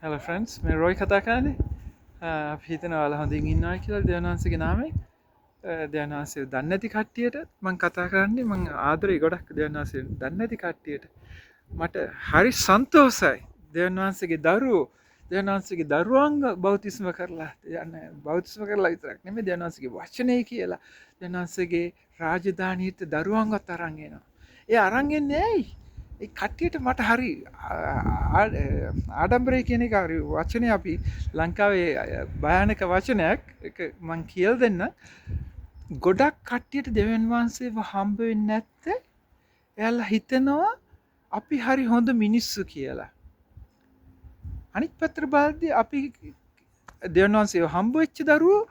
Hello friends, මේ Roy කතා කරන්නේ. අපි හිතනවා ඔයාලා හොඳින් ඉන්නවා කියලා දෙවියන් වහන්සේගේ නාමයෙන්. දෙවියන් වහන්සේ දන්නේ නැති කට්ටියට මම කතා කරන්නේ. මම ආදරේ ගොඩක් දෙවියන් වහන්සේ දන්නේ නැති කට්ටියට. මට හරි සන්තෝෂයි. දෙවියන් වහන්සේගේ දරුවෝ දෙවියන් වහන්සේගේ දරුවන්ව බෞතිස්ම කරලා යන්නේ බෞතිස්ම කරලා විතරක් නෙමෙයි දෙවියන් වහන්සේගේ වචනේ කියලා දෙවියන් වහන්සේගේ රාජධානියට දරුවන්වත් අරන් එනවා. ඒ අරන් එන්නේ ඇයි? ඒ කට්ටියට මට හරි ආඩම්බරය කියන එක හරි වචනය අපි ලංකාවේ භයානක වචනයක් එක මං කියල් දෙන්න ගොඩක් කට්ටියට දෙවන් වහන්සේව හම්බ වෙන්නේ නැත්තේ එයාලා හිතනවා අපි හරි හොඳ මිනිස්සු කියලා. අනිත් පැත්තට බලද්දී අපි දෙවන් වහන්සේව හම්බ වෙච්ච දරුවෝ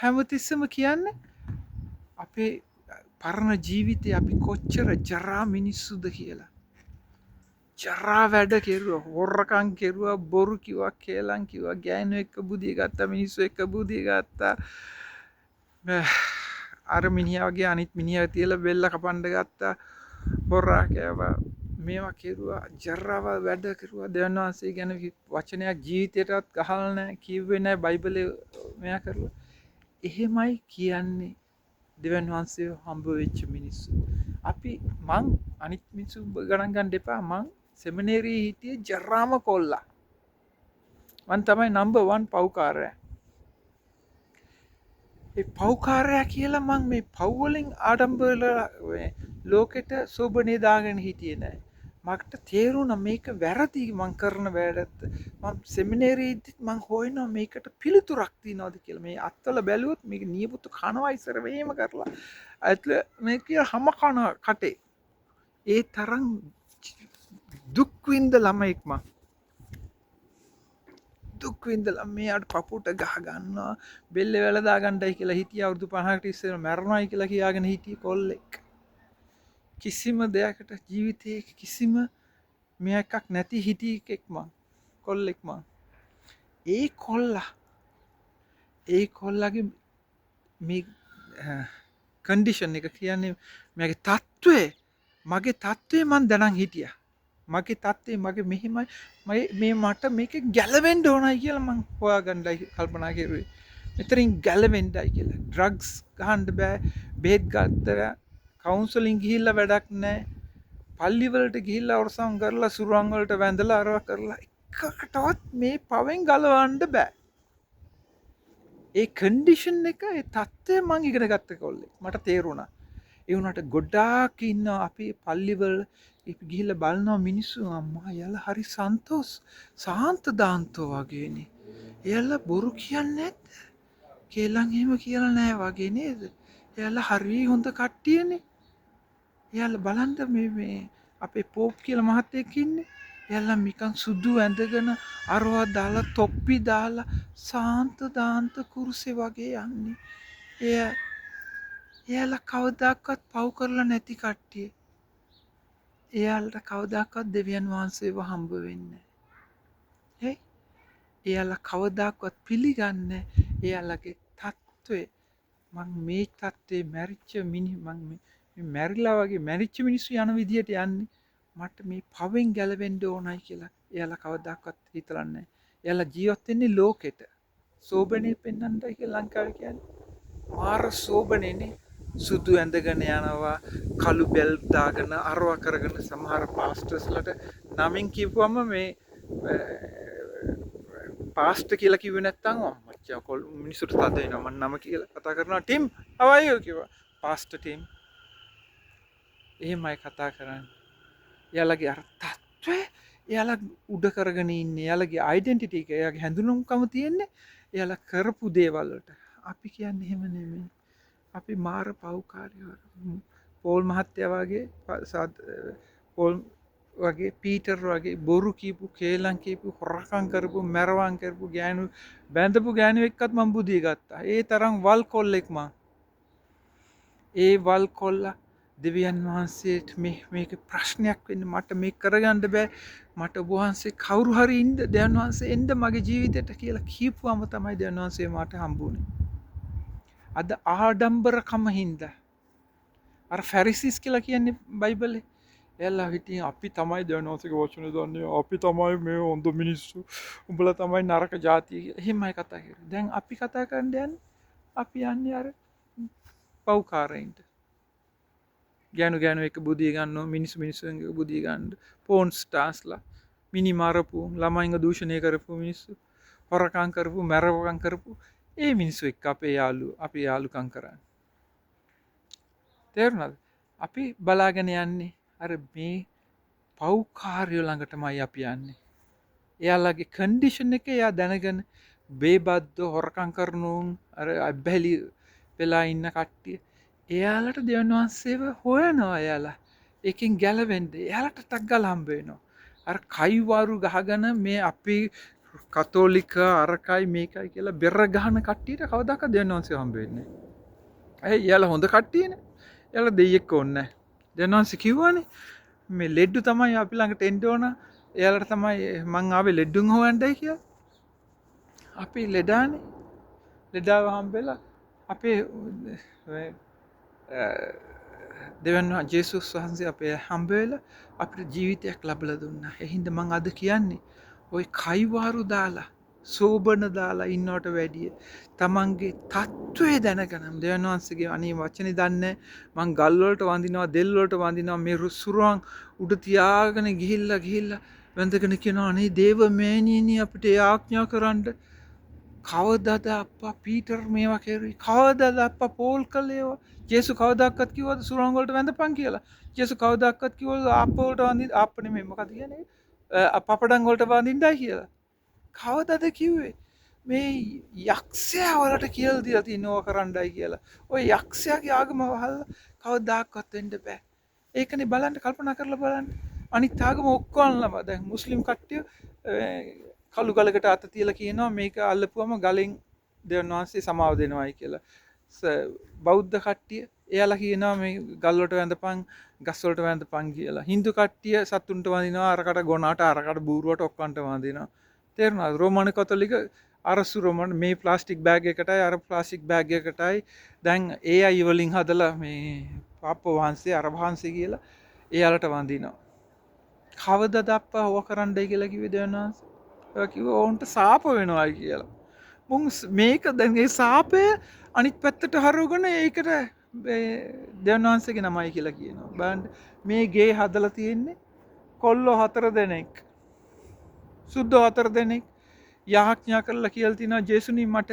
හැමතිස්සෙම කියන්නේ අපේ පරණ ජීවිතේ අපි කොච්චර ජරා මිනිස්සුද කියලා. ජරා වැඩ කෙරුවා, හොරකම් කෙරුවා, බොරු කිව්වා, කේලම් කිව්වා, ගෑනු එක්ක බුදිය ගත්තා, මිනිස්සු එක්ක බුදිය ගත්තා. අර මිනිහා වගේ අනිත් මිනිහා තියලා බෙල්ල කපන්න ගත්තා. හොරා කෑවා. මේවා කෙරුවා, ජරාව වැඩ කෙරුවා. දෙවියන් වහන්සේ ගැන වචනයක් ජීවිතේටවත් ගහලා නැහැ, කිව්වේ නැහැ, බයිබලේ මෙයා කරුවා. එහෙමයි කියන්නේ දෙවියන් වහන්සේ හම්බ වෙච්ච මිනිස්සු. අපි මං අනිත් මිනිස්සු ගණන් ගන්න එපා. මං සෙමිනේරී හිටියේ ජරාම කොල්ලා. මං තමයි නම්බර් 1 පව්කාරයා. ඒ පව්කාරයා කියලා මං මේ පව් වලින් ආඩම්බර ලෝකෙට සෝබනේ දාගෙන හිටියේ නෑ. මට තේරුණා මේක වැරදි මං කරන වැඩත්. මං සෙමිනේරීදිත් මං හොයනවා මේකට පිළිතුරක් තියනවාද කියලා. මේ අත්වල බැලුවොත් මේක නියපොතු කනවා ඉස්සර වෙහෙම කරලා. ඇත්ල මේක හැම කන කටේ. ඒ තරම් දුක් විඳ ළමෙක් මං. දුක් විඳලා මෙයාට පපුවට ගහ ගන්නවා බෙල්ල වැල දාගන්නයි කියලා හිටියා අවුරුදු 50කට ඉස්සෙල්ලා මැරෙනවායි කියලා කියාගෙන හිටිය කොල්ලෙක්. කිසිම දෙයකට ජීවිතේ කිසිම මෙයක් නැති හිටි එකෙක් මං. කොල්ලෙක් මං. ඒ කොල්ලාගේ මේ කන්ඩිෂන් එක කියන්නේ මගේ තත්ත්වය මගේ තත්ත්වය මං දැනන් හිටියා. මගේ තත්ත්වය මගේ මෙහෙමයි මේ මට මේක ගැලවෙන්න ඕනයි කියලා මං හොයාගන්නයි කල්පනා කරුවේ. මෙතනින් ගැලවෙන්නයි කියලා. ඩ්‍රග්ස් ගහන්න බෑ. බෙහෙත් ගත්තා කවුන්සලින් ගිහිල්ලා වැඩක් නැහැ. පල්ලි වලට ගිහිල්ලා ඔරසම් කරලා සුරුවන් වලට වැඳලා අරව කරලා එකකටවත් මේ පවෙන් ගලවන්න බෑ. ඒ කන්ඩිෂන් එක ඒ තත්ත්වය මං ඉගෙන ගත්ත කොල්ලෙක්. මට තේරුණා. ඒ වුණාට ගොඩාක් ඉන්නවා අපි පල්ලිවල ගිහිල්ලා බලනවා මිනිස්සු අම්මා එයාලා හරි සන්තෝස් සාන්ත දාන්තෝ වගේනේ. එයාලා බොරු කියන්නේ නැද්ද? කේලම් එහෙම කියලා නෑ වගේ නේද? එයාලා හරි හොඳ කට්ටියනේ. එයාලා බලන්න මේ අපේ පෝප් කියලා මහත්තයෙක් ඉන්නේ. එයාලා නිකන් සුදු ඇඳගෙන අරවා දාලා තොප්පි දාලා සාන්ත දාන්ත කුරුසේ වගේ යන්නේ. එයාලා කවදාකවත් පව් කරලා නැති කට්ටිය. එයාලට කවදාකවත් දෙවියන් වහන්සේව හම්බ වෙන්නේ නැහැ. එයාලා කවදාකවත් පිළිගන්නේ එයාලගේ තත්ත්වය. මං මේ තත්ත්වේ මැරිච්ච මං මැරිලා වගේ මැරිච්ච මිනිස්සු යන විදියට යන්නේ. මට මේ පවෙන් ගැලවෙන්න ඕනයි කියලා එයාලා කවදාකවත් හිතලා නැහැ. එයාලා ජීවත් වෙන්නේ ලෝකෙට. සෝබනේ පෙන්වන්නයි කියලා ලංකාවේ කියන්නේ. මාර සෝබනේනේ. සුදු ඇඳගෙන යනවා කළු බෙල් දාගෙන අරවා කරගෙන සමහර පාස්ටර්ස්ලට නමින් කිව්වම මේ පාස්ටර් කියලා කිව්වේ නැත්නම් මච්චා මිනිස්සුන්ට තද වෙනවා මම නම කියලා කතා කරනවා ටිම් how are you කිව්වා පාස්ටර් ටිම් එහෙමයි කතා කරන්නේ එයාලගේ අර තත්ත්වය එයාලා උඩ කරගෙන ඉන්නේ එයාලගේ ඩෙන්ටිටි එක එයාගේ හැඳුනුම්කම තියෙන්නේ එයාලා කරපු දේවල් වලට අපි කියන්නේ එහෙම නෙමෙයි අපි මාර පව්කාරයෝ පෝල් මහත්තයා වගේ පෝල් වගේ පීටර් වගේ බොරු කියපු කේලම් කියපු හොරකම් කරපු මැරවම් කරපු ගෑනු බැඳපු ගෑනු එක්කත් මම බුදිය ගත්තා. ඒ තරම් වල් කොල්ලෙක් මං. ඒ වල් කොල්ලා දෙවියන් වහන්සේට මේක ප්‍රශ්නයක් වෙන්නේ මට මේක කරගන්න බෑ. මට ඔබ වහන්සේ කවුරු හරි ඉන්න දෙවියන් වහන්සේ එන්න මගේ ජීවිතේට කියලා කියපුවම තමයි දෙවියන් වහන්සේ මට හම්බුනේ. අද ආඩම්බරකම හින්දා අර ෆැරිසිස් කියලා කියන්නේ බයිබලේ එයාලා හිටින් අපි තමයි දෙවියන් වහන්සේගේ වචන දන්නේ. අපි තමයි මේ හොඳ මිනිස්සු. උඹලා තමයි නරක ජාතිය කියලා. එහෙමයි කතා කරන්නේ. දැන් අපි කතා කරන්න යන්නේ අපි යන්නේ අර පව්කාරයින්ට. ගෑනු එක බුදිය ගන්නවා, මිනිස්සු එක බුදිය ගන්න. පෝන් ස්ටාර්ස්ලා මිනි මරපු, ළමයින්ව දූෂණය කරපු මිනිස්සු, හොරකම් කරපු, මැරවකම් කරපු ඒ මිනිස්සු එක්ක අපි යාළුකම් කරන්නේ. තේරුණාද? අපි බලාගෙන යන්නේ අර මේ පව්කාරයෝ ළඟටමයි අපි යන්නේ. එයාලගේ කන්ඩිෂන් එක එයා දැනගෙන බේබද්ද හොරකම් කරනුන් අර අබ්බැලි වෙලා ඉන්න කට්ටිය එයාලට දෙවියන් වහන්සේව හොයනවා. එයාලා ඒකෙන් ගැලවෙන්න එයාලට ටක් ගාලා හම්බ වෙනවා. අර කයිවාරු ගහගෙන මේ අපි කතෝලික අරකයි මේකයි කියලා බෙර ගහන කට්ටියට කවදාකවත් දෙවියන් වහන්සේ හම්බ වෙන්නේ නැහැ. ඇයි? එයාලා හොඳ කට්ටියනේ. එයාලා දෙයියෙක් ඕනේ නැහැ. දෙවියන් වහන්සේ කිව්වනේ මේ ලෙඩ්ඩු තමයි අපි ළඟට එන්න ඕන. එයාලට තමයි මං ආවේ ලෙඩ්ඩුන් හොයන්නයි කියලා. අපි ලෙඩානේ. ලෙඩාව හම්බෙලා අපේ දෙවියන් ජේසුස් වහන්සේ අපේ හම්බ වෙලා අපිට ජීවිතයක් ලැබලා දුන්නා. ඒ හින්දා මං අද කියන්නේ ওই කයිවාරු දාලා සෝබන දාලා ඉන්නවට වැඩිය තමන්ගේ තත්ත්වය දැනගනම් දෙවියන් වහන්සේගේ අනේ වචනේ දන්නේ මං ගල් වලට වඳිනවා දෙල් වලට වඳිනවා මේ රුසුරුවන් උඩ තියාගෙන ගිහිල්ලා වැඳගෙන කියනවා අනේ දේව මෑණියනි අපිට ආඥා කරන්න. කවදාද අප්පා පීටර් මේවා කෙරුවේ? කවදාද අප්පා පෝල් කළේවා? ජේසු කවදාවත් කිව්වද සුරංග වලට වැඳපන් කියලා? ජේසු කවදාවත් කිව්වද ආප්ප වලට වඳින්න ආප්ප නෙමෙයි මොකද කියන්නේ? පපඩම් වලට වඳින්නයි කියලා? කවදාද කිව්වේ? මේ යක්ෂයා වලට කියලා දීලා තිනව කරන්නයි කියලා. ඔය යක්ෂයාගේ ආගම වහල්ලා කවදාවත් වෙන්න බෑ. ඒකනේ බලන්න කල්පනා කරලා බලන්න. අනිත් ආගම ඔක්කොම දැන් මුස්ලිම් කට්ටිය කළු ගලකට අත තියලා කියනවා මේක අල්ලපුවම ගලෙන් දෙවියන් වහන්සේ සමාව දෙනවායි කියලා. බෞද්ධ කට්ටිය එයාලා කියනවා මේ ගල් වලට වැඳපන්, ගස් වලට වැඳපන් කියලා. හින්දු කට්ටිය සතුන්ට වඳිනවා, අරකට ගොනාට, අරකට බූරුවට ඔක්කොන්ට වඳිනවා. තේරුණාද? රෝමන කතෝලික අරසු රෝමන මේ ප්ලාස්ටික් බෑග් එකටයි අර ප්ලාස්ටික් බෑග් එකටයි දැන් AI වලින් හදලා මේ පාප වහන්සේ අර වහන්සේ කියලා එයාලට වඳිනවා. කවදද අප්පා ඕවා කරන්නයි කියලා කිව්වේ දෙවියන් වහන්සේ? කිව ඔවුන්ට සාප වෙනවා කියලා. මුං මේක දැන්ගේ සාපය අනිත් පැත්තට හරෝගන ඒකට දෙවියන් වහන්සේගේ නමයි කියලා කියනවා. බලන්න මේ ගේ හදලා තියෙන්නේ කොල්ලෝ 4 දෙනෙක්. සුද්දෝ 4 දෙනෙක් යාඥා කරලා කියලා තිනවා ජේසුනි මට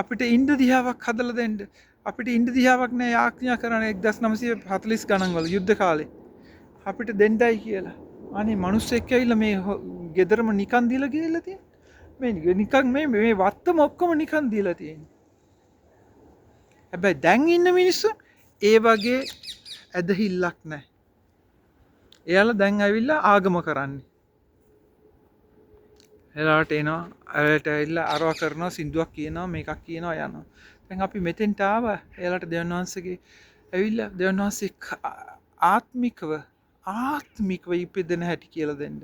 අපිට ඉන්ද දිහාවක් හදලා දෙන්න. අපිට ඉන්ද දිහාවක් නෑ යාඥා කරන 1940 ගණන් වල යුද්ධ කාලේ. අපිට දෙන්නයි කියලා. අනේ මිනිස්සෙක් ඇවිල්ලා මේ ගෙදරම නිකන් දීලා ගිහලා තියෙන. මේ නිකන් මේ වත්තම ඔක්කොම නිකන් දීලා තියෙන්නේ. හැබැයි දැන් ඉන්න මිනිස්සු ඒ වගේ ඇදහිල්ලක් නැහැ. එයාලා දැන් ඇවිල්ලා ආගම කරන්නේ. එයාලට එනවා, එයාලට ඇවිල්ලා අරවා කරනවා, සින්දුවක් කියනවා, මේකක් කියනවා යනවා. දැන් අපි මෙතෙන්ට ආවා. එයාලට දෙවියන් වහන්සේගේ ඇවිල්ලා දෙවියන් වහන්සේ ආත්මිකව ඉපදෙන හැටි කියලා දෙන්න.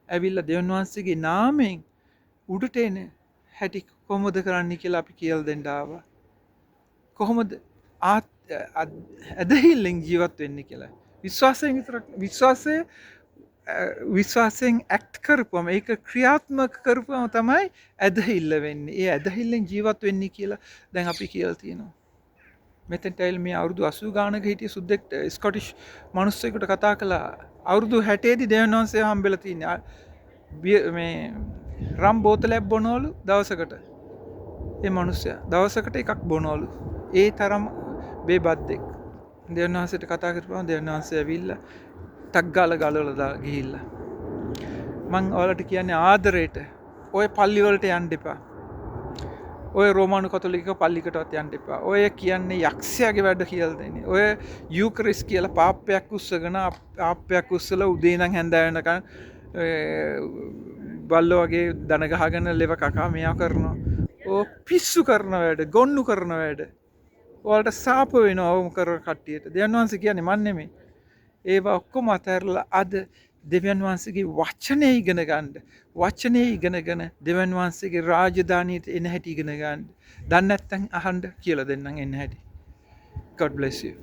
ඇවිල්ලා දෙවියන් වහන්සේගේ නාමයෙන් උඩට එන හැටි කොහොමද කරන්න කියලා අපි කියලා දෙන්න ආවා. කොහොමද ඇදහිල්ලෙන් ජීවත් වෙන්නේ කියලා. විශ්වාසයෙන් ඇක්ට් කරපුවම ඒක ක්‍රියාත්මක කරපුවම තමයි ඇදහිල්ල වෙන්නේ. ඒ ඇදහිල්ලෙන් ජීවත් වෙන්නේ කියලා දැන් අපි කියලා තියෙනවා. මෙතෙන්ට ඇවිල්ලා මේ අවුරුදු 80 ගානක හිටිය සුද්දෙක් ස්කොටිෂ් මිනිස්සෙකුට කතා කළා. අවුරුදු 60 දී දෙවියන් වහන්සේ හම්බෙලා තින්නේ. මේ රම් බෝතලයක් බොනවලු දවසකට. ඒ මිනිස්සයා දවසකට එකක් බොනවලු. ඒ තරම් බේබද්දෙක්. දෙවියන් වහන්සේට කතා කරපුවම දෙවියන් වහන්සේ ඇවිල්ලා ටක් ගාලා ගලවලා ගිහිල්ලා. මං ඔයාලට කියන්නේ ආදරේට ඔය පල්ලි වලට යන්න එපා. ඔය රෝමානු කතෝලික පල්ලිකටවත් යන්න එපා. ඔය කියන්නේ යක්ෂයාගේ වැඩ කියලා දෙන්නේ. ඔය යූකරිස් කියලා පාපයක් උස්සගෙන පාපයක් උස්සලා උදේ ඉඳන් හැන්ද වෙනකන් බල්ලෝ වගේ දන ගහගෙන ලෙව කකා මෙයා කරනවා. ඔය පිස්සු කරන වැඩ, ගොන්නු කරන වැඩ. ඔයාලට සාප වෙනවා ඔවම කර කට්ටියට. දෙවියන් වහන්සේ කියන්නේ මන් නෙමෙයි. ඒවා ඔක්කොම අතහැරලා අද දෙවියන් වහන්සේගේ වචනය ඉගෙන ගන්න. වචනය ඉගෙනගෙන දෙවියන් වහන්සේගේ රාජධානියට එන හැටි ඉගෙන ගන්න. දන්නේ නැත්නම් අහන්න කියලා දෙන්නම් එන්න හැටි. God bless you.